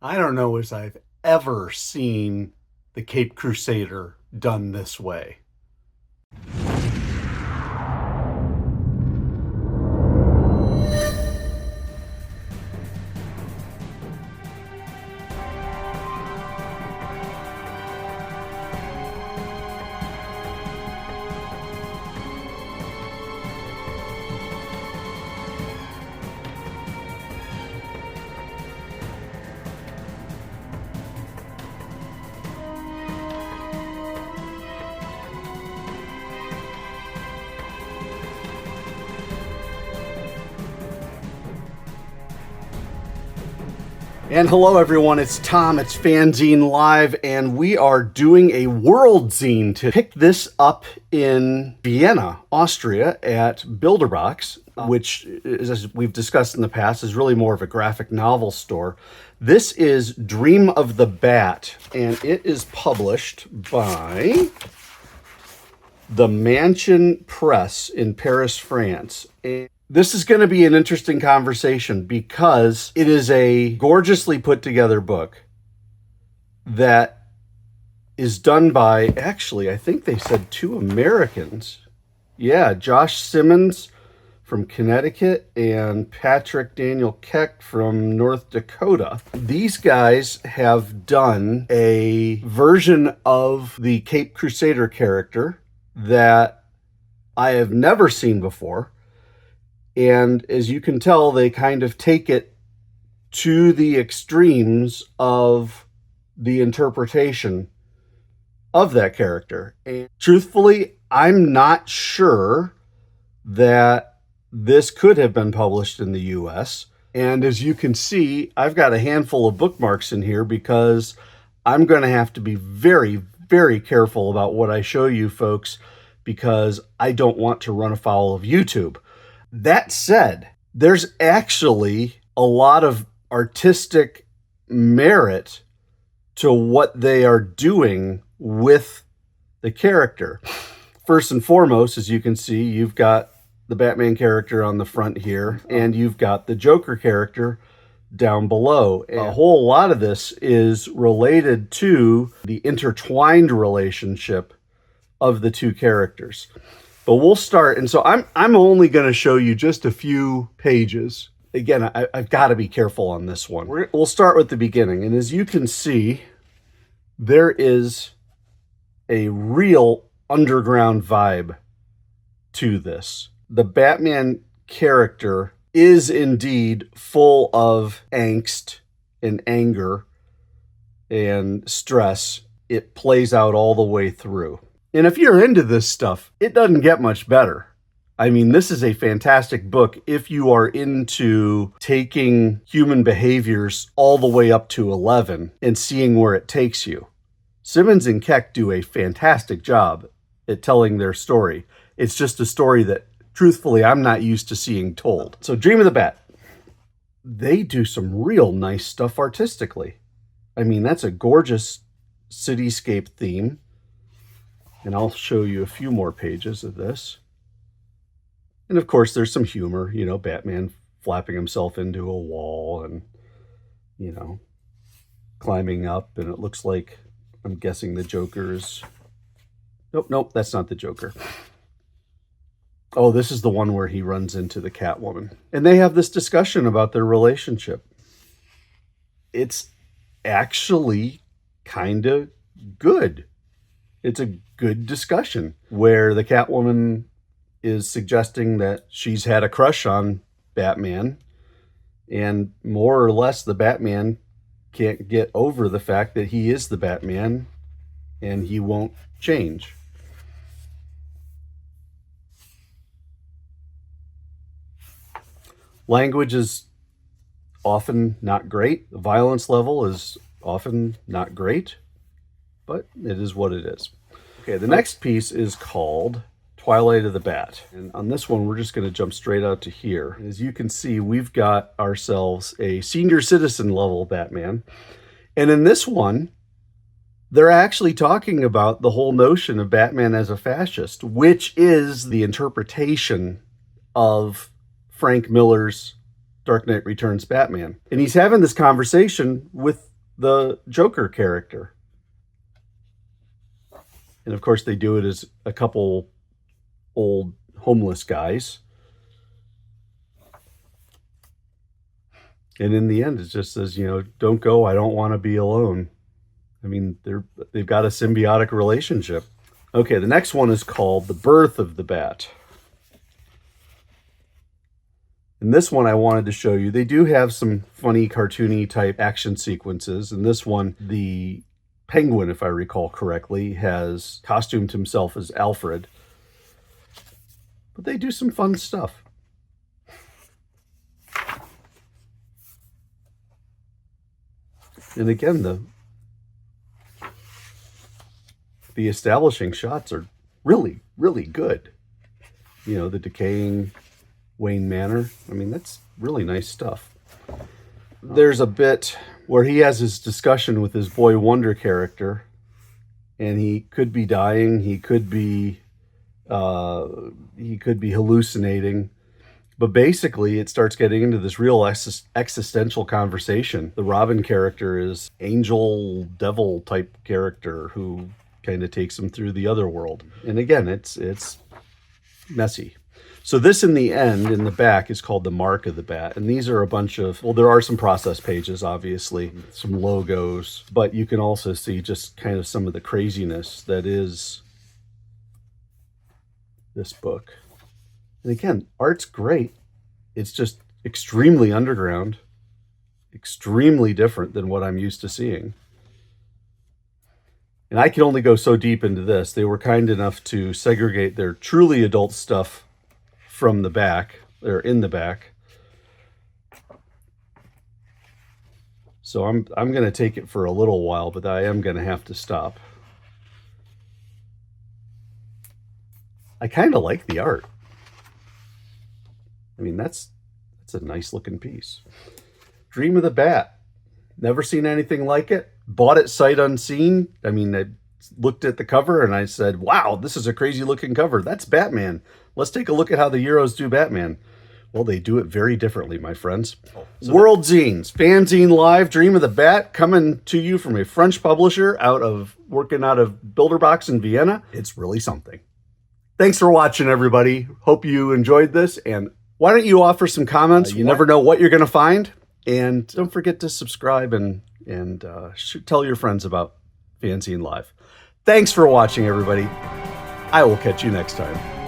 I don't know as I've ever seen the Cape Crusader done this way. And hello everyone, it's Tom, it's FANzine Live, and we are doing a world zine to pick this up in Vienna, Austria at Bilderbox, which, as we've discussed in the past, is really more of a graphic novel store. This is Dream of the Bat, and it is published by the Mansion Press in Paris, France. This is going to be an interesting conversation because it is a gorgeously put together book that is done by, actually, I think they said two Americans. Yeah, Josh Simmons from Connecticut and Patrick Daniel Keck from North Dakota. These guys have done a version of the Cape Crusader character that I have never seen before. And as you can tell, they kind of take it to the extremes of the interpretation of that character. And truthfully, I'm not sure that this could have been published in the US. And as you can see, I've got a handful of bookmarks in here because I'm going to have to be very, very careful about what I show you folks because I don't want to run afoul of YouTube. That said, there's actually a lot of artistic merit to what they are doing with the character. First and foremost, as you can see, you've got the Batman character on the front here, and you've got the Joker character down below. A whole lot of this is related to the intertwined relationship of the two characters. But we'll start, and so I'm only going to show you just a few pages. Again, I've got to be careful on this one. We'll start with the beginning, and as you can see, there is a real underground vibe to this. The Batman character is indeed full of angst and anger and stress. It plays out all the way through. And if you're into this stuff, it doesn't get much better. I mean, this is a fantastic book if you are into taking human behaviors all the way up to 11 and seeing where it takes you. Simmons and Keck do a fantastic job at telling their story. It's just a story that, truthfully, I'm not used to seeing told. So Dream of the Bat. They do some real nice stuff artistically. I mean, that's a gorgeous cityscape theme. And I'll show you a few more pages of this. And of course, there's some humor, you know, Batman flapping himself into a wall and, you know, climbing up. And it looks like, I'm guessing the Joker's... Nope, that's not the Joker. Oh, this is the one where he runs into the Catwoman. And they have this discussion about their relationship. It's actually kind of good. It's a good discussion where the Catwoman is suggesting that she's had a crush on Batman, and more or less the Batman can't get over the fact that he is the Batman and he won't change. Language is often not great. The violence level is often not great, but it is what it is. Okay, the next piece is called Twilight of the Bat. And on this one, we're just going to jump straight out to here. As you can see, we've got ourselves a senior citizen level Batman. And in this one, they're actually talking about the whole notion of Batman as a fascist, which is the interpretation of Frank Miller's Dark Knight Returns Batman. And he's having this conversation with the Joker character. And of course, they do it as a couple old homeless guys. And in the end, it just says, you know, don't go, I don't want to be alone. I mean, they've got a symbiotic relationship. Okay, the next one is called The Birth of the Bat. And this one I wanted to show you. They do have some funny, cartoony type action sequences. And this one, the penguin, if I recall correctly, has costumed himself as Alfred. But they do some fun stuff. And again, the establishing shots are really, really good. You know, the decaying Wayne Manor. I mean, that's really nice stuff. There's a bit where he has his discussion with his Boy Wonder character, and he could be dying, he could be hallucinating. But basically, it starts getting into this real existential conversation. The Robin character is angel, devil type character who kind of takes him through the other world. And again, it's messy. So this, in the end, in the back, is called The Mark of the Bat. And these are a bunch of, well, there are some process pages, obviously, some logos, but you can also see just kind of some of the craziness that is this book. And again, art's great. It's just extremely underground, extremely different than what I'm used to seeing. And I can only go so deep into this. They were kind enough to segregate their truly adult stuff from the back, or in the back. So I'm going to take it for a little while, but I am going to have to stop. I kind of like the art. I mean, that's a nice looking piece. Dream of the Bat. Never seen anything like it. Bought it sight unseen. I mean, I looked at the cover and I said, wow, this is a crazy looking cover. That's Batman. Let's take a look at how the Euros do Batman. Well, they do it very differently, my friends. World Zines, FANzine Live, Dream of the Bat, coming to you from a French publisher working out of Bilderbox in Vienna. It's really something. Thanks for watching, everybody. Hope you enjoyed this, and why don't you offer some comments? You never know what you're going to find. And don't forget to subscribe and tell your friends about FANzine Live. Thanks for watching, everybody. I will catch you next time.